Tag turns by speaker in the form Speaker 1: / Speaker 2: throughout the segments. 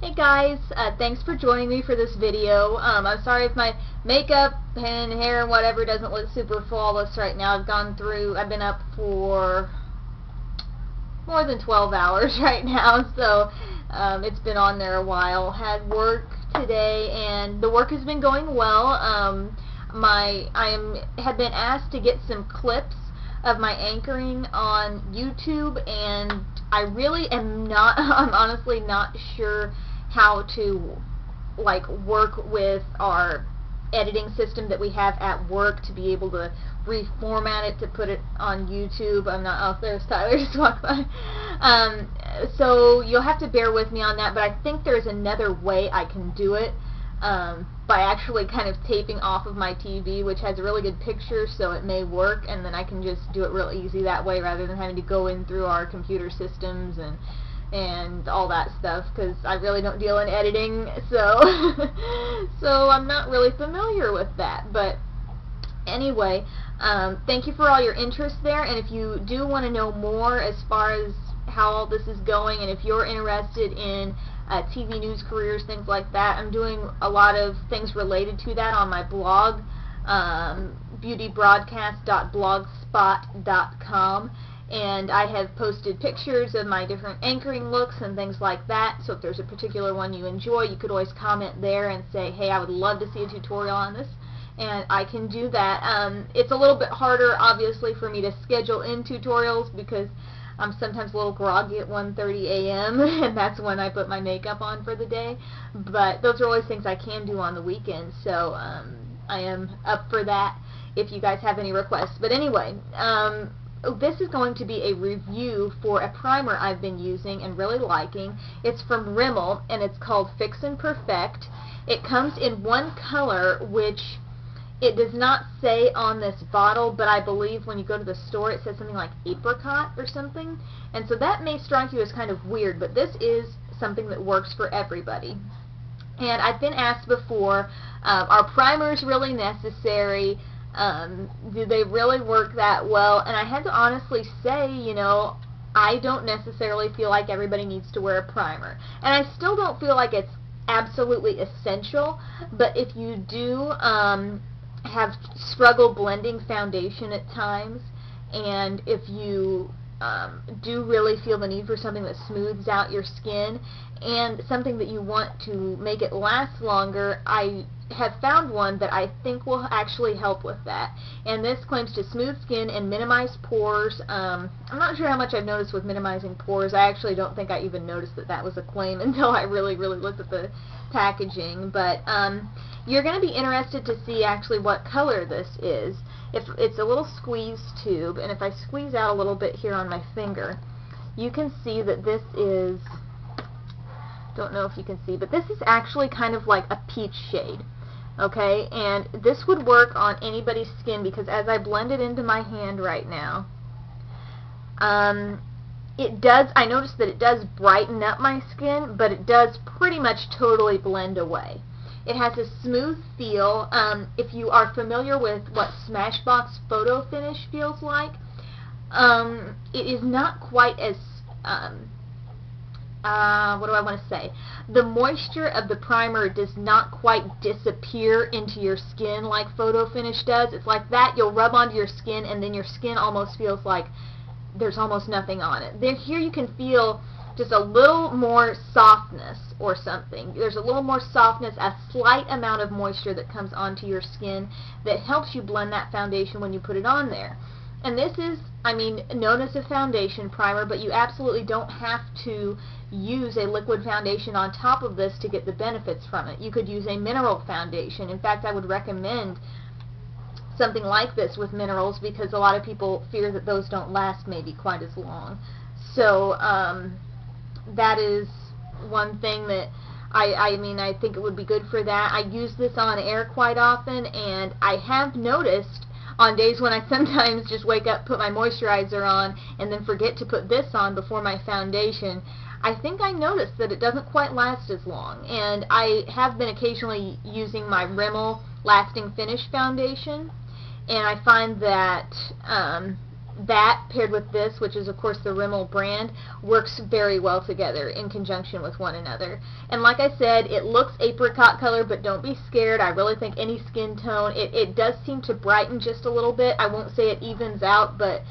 Speaker 1: Hey guys, thanks for joining me for this video. I'm sorry if my makeup and hair and whatever doesn't look super flawless right now. I've been up for more than 12 hours right now, so it's been on there a while. Had work today and the work has been going well. Have been asked to get some clips of my anchoring on YouTube, and I really am not, I'm honestly not sure how to work with our editing system that we have at work to be able to reformat it to put it on YouTube. I'm not out there, Tyler just walked by. So you'll have to bear with me on that, but I think there's another way I can do it by actually kind of taping off of my TV, which has a really good picture, so it may work, and then I can just do it real easy that way rather than having to go in through our computer systems and all that stuff, because I really don't deal in editing, so so I'm not really familiar with that. But anyway, thank you for all your interest there, and if you do want to know more as far as how all this is going, and if you're interested in TV news careers, things like that, I'm doing a lot of things related to that on my blog, beautybroadcast.blogspot.com, and I have posted pictures of my different anchoring looks and things like that, so if there's a particular one you enjoy, you could always comment there and say, hey, I would love to see a tutorial on this, and I can do that. It's a little bit harder, obviously, for me to schedule in tutorials because I'm sometimes a little groggy at 1:30 a.m. and that's when I put my makeup on for the day. But those are always things I can do on the weekends, so I am up for that if you guys have any requests. But anyway, this is going to be a review for a primer I've been using and really liking. It's from Rimmel, and it's called Fix Perfect. It comes in one color, which it does not say on this bottle, but I believe when you go to the store it says something like apricot or something, and so that may strike you as kind of weird, but this is something that works for everybody. And I've been asked before, are primers really necessary? Do they really work that well? And I had to honestly say, you know, I don't necessarily feel like everybody needs to wear a primer, and I still don't feel like it's absolutely essential, but if you do have struggle blending foundation at times, and if you do really feel the need for something that smooths out your skin and something that you want to make it last longer, I have found one that I think will actually help with that. And this claims to smooth skin and minimize pores. I'm not sure how much I've noticed with minimizing pores. I actually don't think I even noticed that that was a claim until I really looked at the packaging. But you're going to be interested to see actually what color this is. It's a little squeeze tube, and if I squeeze out a little bit here on my finger, you can see that this is, don't know if you can see, but this is actually kind of like a peach shade. Okay, and this would work on anybody's skin because as I blend it into my hand right now, I noticed that it does brighten up my skin, but it does pretty much totally blend away. It has a smooth feel. If you are familiar with what Smashbox Photo Finish feels like, it is not quite as, what do I want to say? The moisture of the primer does not quite disappear into your skin like Photo Finish does. It's like that. You'll rub onto your skin and then your skin almost feels like there's almost nothing on it. Here you can feel just a little more softness or something. There's a little more softness, a slight amount of moisture that comes onto your skin that helps you blend that foundation when you put it on there. And this is, I mean, known as a foundation primer, but you absolutely don't have to use a liquid foundation on top of this to get the benefits from it. You could use a mineral foundation. In fact, I would recommend something like this with minerals because a lot of people fear that those don't last maybe quite as long. So that is one thing that I think it would be good for that. I use this on air quite often, and I have noticed on days when I sometimes just wake up, put my moisturizer on, and then forget to put this on before my foundation, I think I noticed that it doesn't quite last as long. And I have been occasionally using my Rimmel Lasting Finish foundation, and I find that that paired with this, which is of course the Rimmel brand, works very well together in conjunction with one another. And like I said, it looks apricot color, but don't be scared. I really think any skin tone, it does seem to brighten just a little bit. I won't say it evens out, but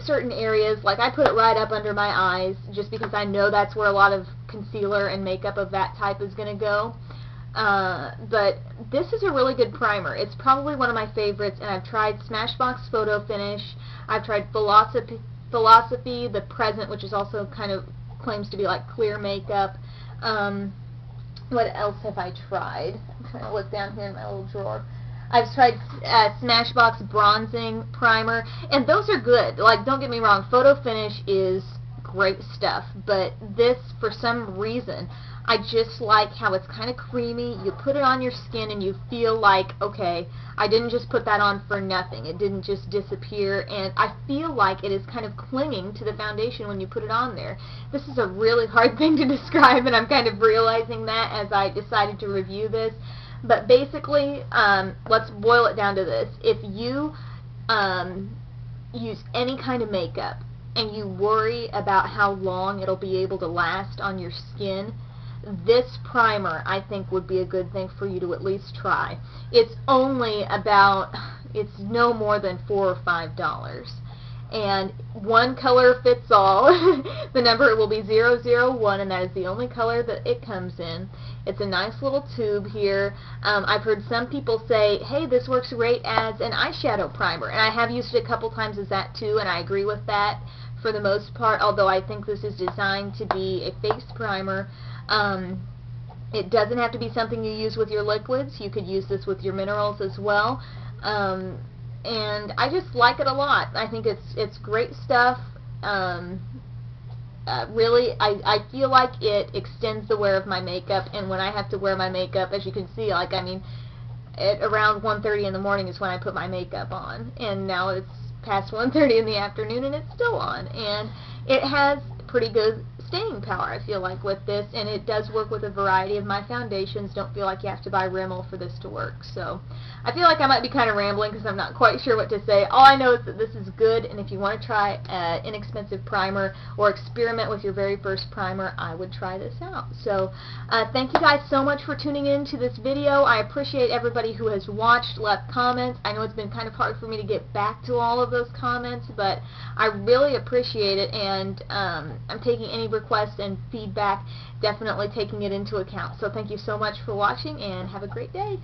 Speaker 1: certain areas, like I put it right up under my eyes just because I know that's where a lot of concealer and makeup of that type is going to go. But this is a really good primer. It's probably one of my favorites, and I've tried Smashbox Photo Finish. I've tried Philosophy, the Present, which is also kind of claims to be like clear makeup. What else have I tried? I'm trying to look down here in my little drawer. I've tried Smashbox Bronzing Primer, and those are good. Like, don't get me wrong, Photo Finish is great stuff, but this, for some reason, I just like how it's kind of creamy. You put it on your skin and you feel like, okay, I didn't just put that on for nothing. It didn't just disappear, and I feel like it is kind of clinging to the foundation when you put it on there. This is a really hard thing to describe, and I'm kind of realizing that as I decided to review this. But basically, let's boil it down to this. If you use any kind of makeup and you worry about how long it'll be able to last on your skin, this primer, I think, would be a good thing for you to at least try. It's only about, it's no more than $4 or $5. And one color fits all. The number will be 001, and that is the only color that it comes in. It's a nice little tube here. I've heard some people say, hey, this works great as an eyeshadow primer, and I have used it a couple times as that too, and I agree with that for the most part, although I think this is designed to be a face primer. It doesn't have to be something you use with your liquids. You could use this with your minerals as well. And I just like it a lot. I think it's great stuff. Really, I feel like it extends the wear of my makeup, and when I have to wear my makeup, as you can see, like, I mean, at around 1:30 in the morning is when I put my makeup on, and now it's past 1:30 in the afternoon and it's still on, and it has pretty good staying power, I feel like, with this, and it does work with a variety of my foundations. Don't feel like you have to buy Rimmel for this to work. So I feel like I might be kind of rambling because I'm not quite sure what to say. All I know is that this is good, and if you want to try an inexpensive primer or experiment with your very first primer, I would try this out. So thank you guys so much for tuning in to this video. I appreciate everybody who has watched, left comments. I know it's been kind of hard for me to get back to all of those comments, but I really appreciate it, and I'm taking any requests and feedback, definitely taking it into account. So thank you so much for watching, and have a great day.